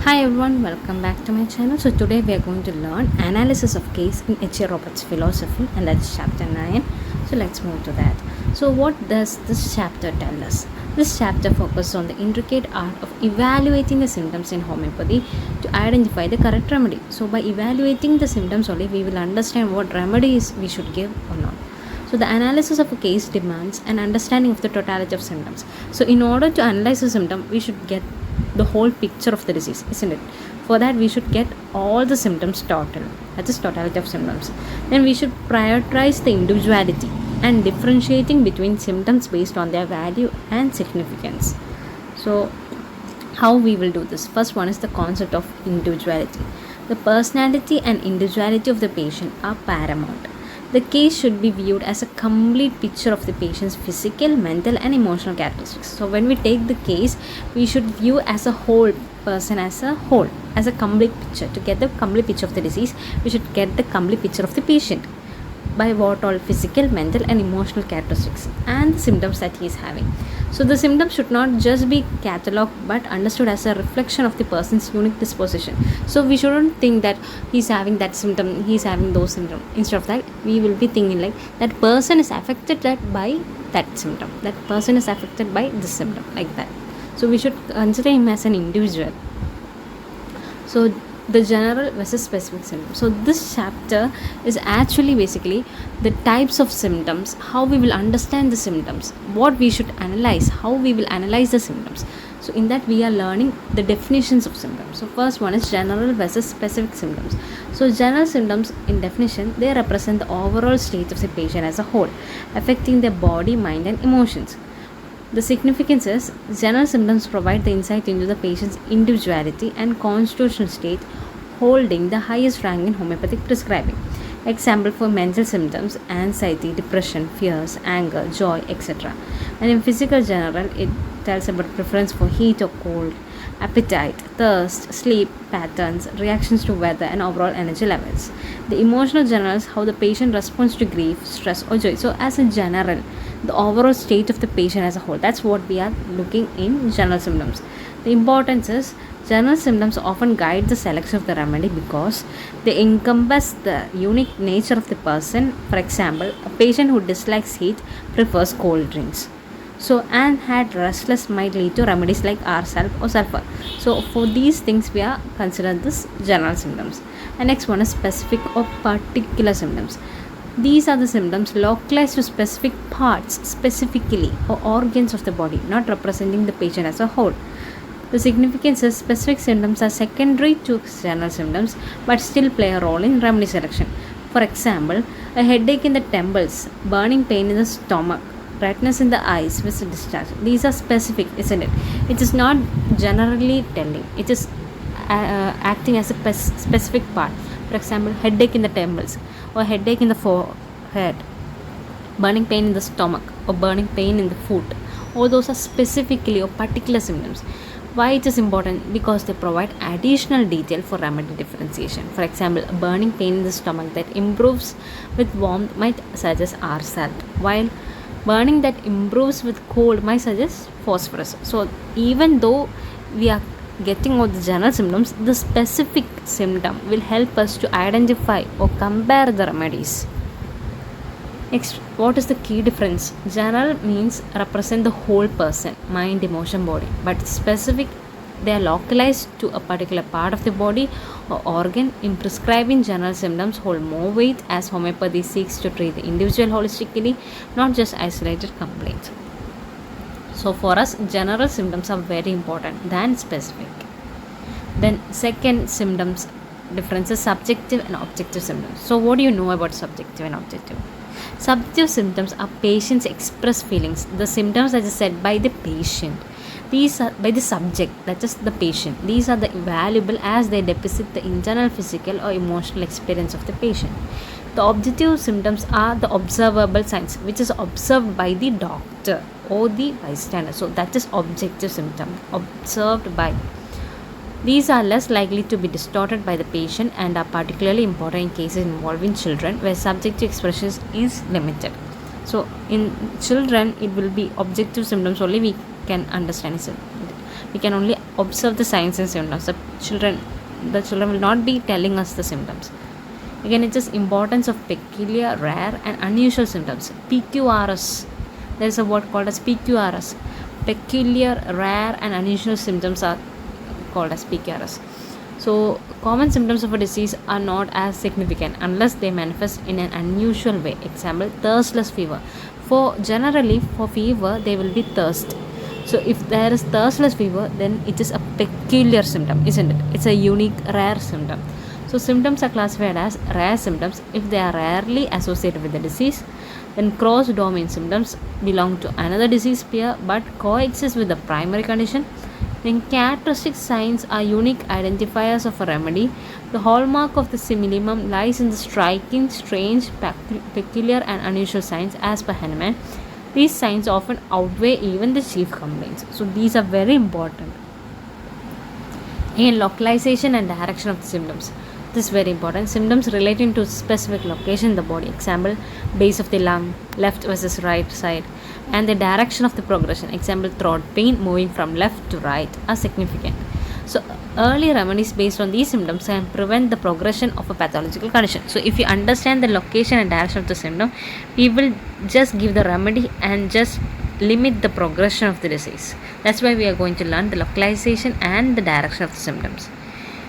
Hi everyone, welcome back to my channel. So today we are going to learn analysis of case in Roberts philosophy, and that's chapter 9. So let's move to that. So what does this chapter tell us? This chapter focuses on the intricate art of evaluating the symptoms in homeopathy to identify the correct remedy. So by evaluating the symptoms only, we will understand what remedies we should give or not. So the analysis of a case demands an understanding of the totality of symptoms. So in order to analyze a symptom, we should get the whole picture of the disease, isn't it? For that, we should get all the symptoms total, that is totality of symptoms. Then we should prioritize the individuality and differentiating between symptoms based on their value and significance. So how we will do this? First one is the concept of individuality. The personality and individuality of the patient are paramount. The case should be viewed as a complete picture of the patient's physical, mental, and emotional characteristics. So when we take the case, we should view as a whole person, as a whole, as a complete picture. To get the complete picture of the disease, we should get the complete picture of the patient by what all physical, mental, and emotional characteristics and the symptoms that he is having. So the symptoms should not just be catalogued but understood as a reflection of the person's unique disposition. So we shouldn't think that he's having that symptom, he's having those symptoms. Instead of that, we will be thinking like that person is affected by that symptom. That person is affected by this symptom, like that. So we should consider him as an individual. So the general versus specific symptoms. So this chapter is actually basically the types of symptoms, how we will understand the symptoms, what we should analyze, how we will analyze the symptoms. So in that we are learning the definitions of symptoms. So first one is general versus specific symptoms. So general symptoms, in definition, they represent the overall state of the patient as a whole, affecting their body, mind, and emotions. The significance is general symptoms provide the insight into the patient's individuality and constitutional state, holding the highest rank in homeopathic prescribing. Example for mental symptoms: anxiety, depression, fears, anger, joy, etc. And in physical general, it tells about preference for heat or cold, appetite, thirst, sleep patterns, reactions to weather, and overall energy levels. The emotional general is how the patient responds to grief, stress, or joy. So as a general, the overall state of the patient as a whole, that's what we are looking in general symptoms. The importance is general symptoms often guide the selection of the remedy because they encompass the unique nature of the person. For example, a patient who dislikes heat prefers cold drinks. So, and had restless might lead to remedies like ourself or sulfur. So, for these things, we are considering this general symptoms. And next one is specific or particular symptoms. These are the symptoms localized to specific parts, specifically, or organs of the body, not representing the patient as a whole. The significance is specific symptoms are secondary to general symptoms but still play a role in remedy selection. For example, a headache in the temples, burning pain in the stomach, redness in the eyes with discharge. These are specific, isn't it? It is not generally telling. It is acting as a specific part. For example, headache in the temples, or headache in the forehead, burning pain in the stomach, or burning pain in the foot. All those are specifically or particular symptoms. Why it is important? Because they provide additional detail for remedy differentiation. For example, a burning pain in the stomach that improves with warmth might suggest R salt, while burning that improves with cold might suggest phosphorus. So even though we are getting all the general symptoms, the specific symptom will help us to identify or compare the remedies. Next, what is the key difference? General means represent the whole person, mind, emotion, body, but specific, they are localized to a particular part of the body or organ. In prescribing general symptoms hold more weight as homeopathy seeks to treat the individual holistically, not just isolated complaints. So for us, general symptoms are very important than specific. Then second symptoms difference is subjective and objective symptoms. So what do you know about subjective and objective? Subjective symptoms are patients' express feelings. The symptoms that are said by the patient. These are by the subject, that is the patient. These are the valuable as they depict the internal physical or emotional experience of the patient. The objective symptoms are the observable signs, which is observed by the doctor or the bystander. So that is objective symptom, observed by. These are less likely to be distorted by the patient and are particularly important in cases involving children where subjective expression is limited. So in children, it will be objective symptoms only we can understand. We can only observe the signs and symptoms. The children will not be telling us the symptoms. Again, it is importance of peculiar, rare, and unusual symptoms. PQRS. There is a word called as PQRS. Peculiar, rare, and unusual symptoms are called as PQRS. So, common symptoms of a disease are not as significant unless they manifest in an unusual way. Example, thirstless fever. Generally, for fever, there will be thirst. So, if there is thirstless fever, then it is a peculiar symptom, isn't it? It's a unique, rare symptom. So, symptoms are classified as rare symptoms if they are rarely associated with the disease. Then, cross-domain symptoms belong to another disease pair but coexist with the primary condition. Then, characteristic signs are unique identifiers of a remedy. The hallmark of the simillimum lies in the striking, strange, peculiar, and unusual signs as per Hahnemann. These signs often outweigh even the chief complaints. So, these are very important. Again, localization and direction of the symptoms. This is very important. Symptoms relating to specific location in the body. Example, base of the lung, left versus right side, and the direction of the progression. Example, throat pain moving from left to right are significant. So, early remedies based on these symptoms can prevent the progression of a pathological condition. So, if you understand the location and direction of the symptom, we will just give the remedy and just limit the progression of the disease. That's why we are going to learn the localization and the direction of the symptoms.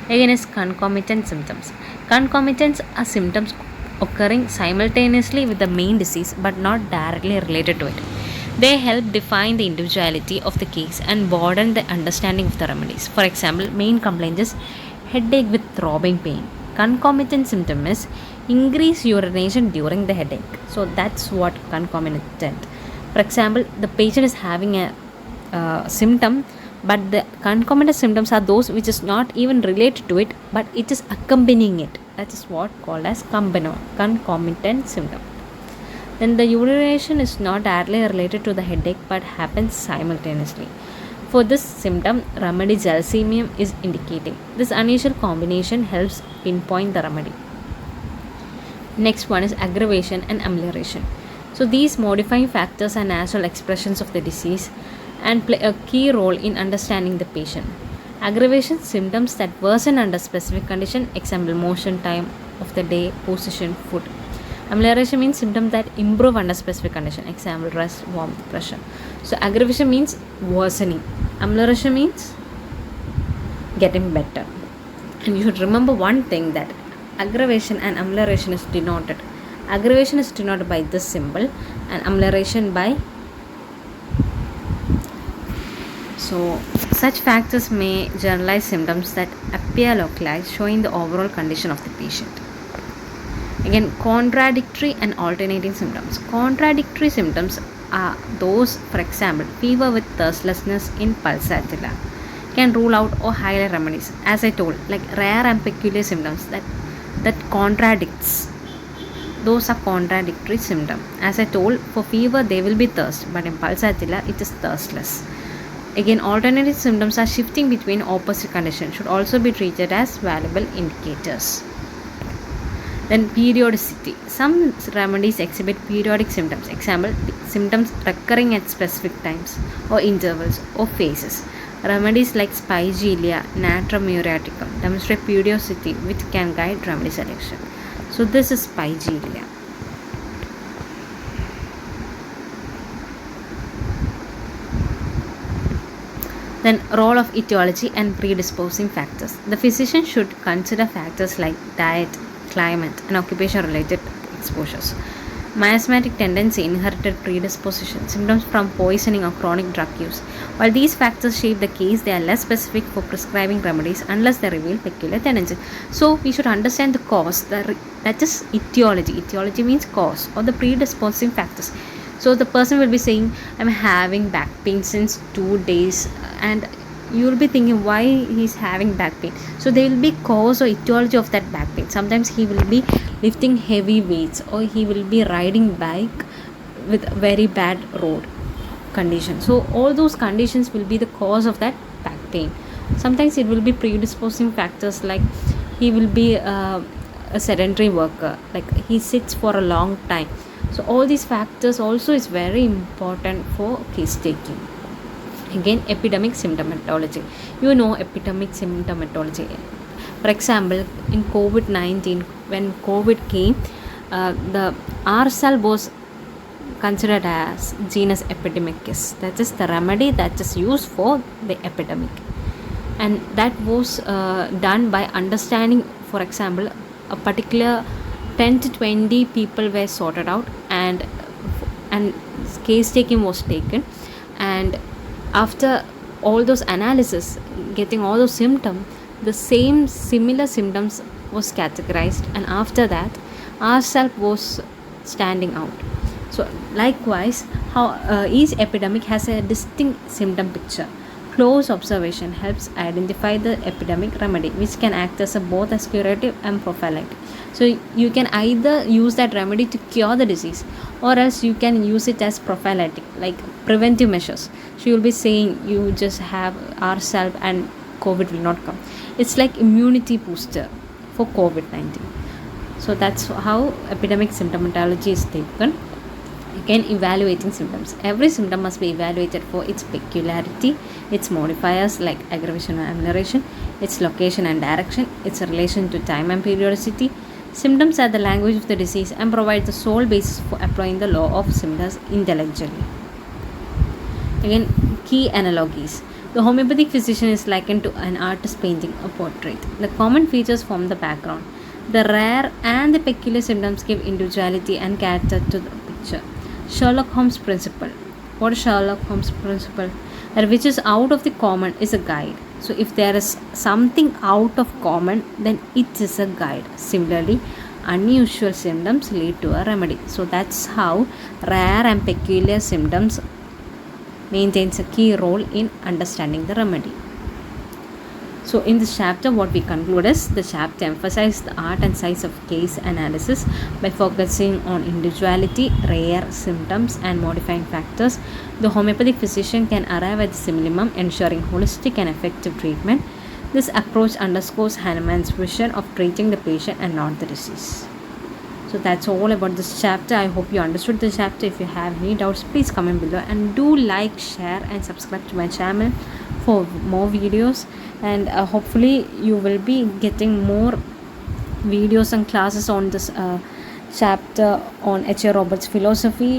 Again is concomitant symptoms. Concomitants are symptoms occurring simultaneously with the main disease but not directly related to it. They help define the individuality of the case and broaden the understanding of the remedies. For example, main complaint is headache with throbbing pain. Concomitant symptom is increased urination during the headache. So that's what concomitant. For example, the patient is having a symptom, but the concomitant symptoms are those which is not even related to it, but it is accompanying it. That is what called as concomitant symptom. Then the urination is not directly related to the headache but happens simultaneously. For this symptom, remedy gelsemium is indicating. This unusual combination helps pinpoint the remedy. Next one is aggravation and amelioration. So these modifying factors are natural expressions of the disease and play a key role in understanding the patient. Aggravation symptoms that worsen under specific condition, example motion, time of the day, position, food. Amelioration means symptoms that improve under specific condition, example rest, warmth, pressure. So aggravation means worsening. Amelioration means getting better. And you should remember one thing, that aggravation and amelioration is denoted. Aggravation is denoted by this symbol and amelioration by. So, such factors may generalize symptoms that appear localized, showing the overall condition of the patient. Again, contradictory and alternating symptoms. Contradictory symptoms are those, for example, fever with thirstlessness in pulsatilla can rule out or highlight remedies. As I told, like rare and peculiar symptoms that contradicts. Those are contradictory symptoms. As I told, for fever there will be thirst, but in pulsatilla it is thirstless. Again, alternative symptoms are shifting between opposite conditions, should also be treated as valuable indicators. Then periodicity. Some remedies exhibit periodic symptoms. Example, symptoms recurring at specific times or intervals or phases. Remedies like spigelia, natrum muriaticum demonstrate periodicity which can guide remedy selection. So this is spigelia. Then role of etiology and predisposing factors. The physician should consider factors like diet, climate, and occupation related exposures. Miasmatic tendency, inherited predisposition, symptoms from poisoning or chronic drug use. While these factors shape the case, they are less specific for prescribing remedies unless they reveal peculiar tendencies. So we should understand the cause, that is etiology. Etiology means cause or the predisposing factors. So the person will be saying, I'm having back pain since 2 days, and you will be thinking why he's having back pain. So there will be cause or etiology of that back pain. Sometimes he will be lifting heavy weights, or he will be riding bike with very bad road condition. So all those conditions will be the cause of that back pain. Sometimes it will be predisposing factors, like he will be a sedentary worker, like he sits for a long time. So all these factors also is very important for case taking. Again, epidemic symptomatology. You know epidemic symptomatology. For example, in COVID-19, when COVID came, the R cell was considered as genus epidemicus. That is the remedy that is used for the epidemic, and that was done by understanding. For example, a particular 10 to 20 people were sorted out, and case taking was taken, and after all those analysis, getting all those symptoms, the same similar symptoms was categorized, and after that ourself was standing out. So likewise, how each epidemic has a distinct symptom picture. Close observation helps identify the epidemic remedy, which can act as both as curative and prophylactic. So you can either use that remedy to cure the disease, or else you can use it as prophylactic, like preventive measures. So you'll be saying you just have ourselves and COVID will not come. It's like immunity booster for COVID-19. So that's how epidemic symptomatology is taken. Again, evaluating symptoms. Every symptom must be evaluated for its peculiarity, its modifiers like aggravation and amelioration, its location and direction, its relation to time and periodicity. Symptoms are the language of the disease and provide the sole basis for applying the law of symptoms intellectually. Again, key analogies. The homeopathic physician is likened to an artist painting a portrait. The common features form the background. The rare and the peculiar symptoms give individuality and character to the picture. Sherlock Holmes principle. What is Sherlock Holmes principle? That which is out of the common is a guide. So if there is something out of common, then it is a guide. Similarly, unusual symptoms lead to a remedy. So that's how rare and peculiar symptoms maintains a key role in understanding the remedy. So in this chapter, what we conclude is the chapter emphasizes the art and science of case analysis by focusing on individuality, rare symptoms, and modifying factors. The homeopathic physician can arrive at the simillimum, ensuring holistic and effective treatment. This approach underscores Hahnemann's vision of treating the patient and not the disease. So that's all about this chapter. I hope you understood the chapter. If you have any doubts, please comment below, and do like, share, and subscribe to my channel for more videos. And hopefully you will be getting more videos and classes on this chapter on H.A. Roberts' philosophy.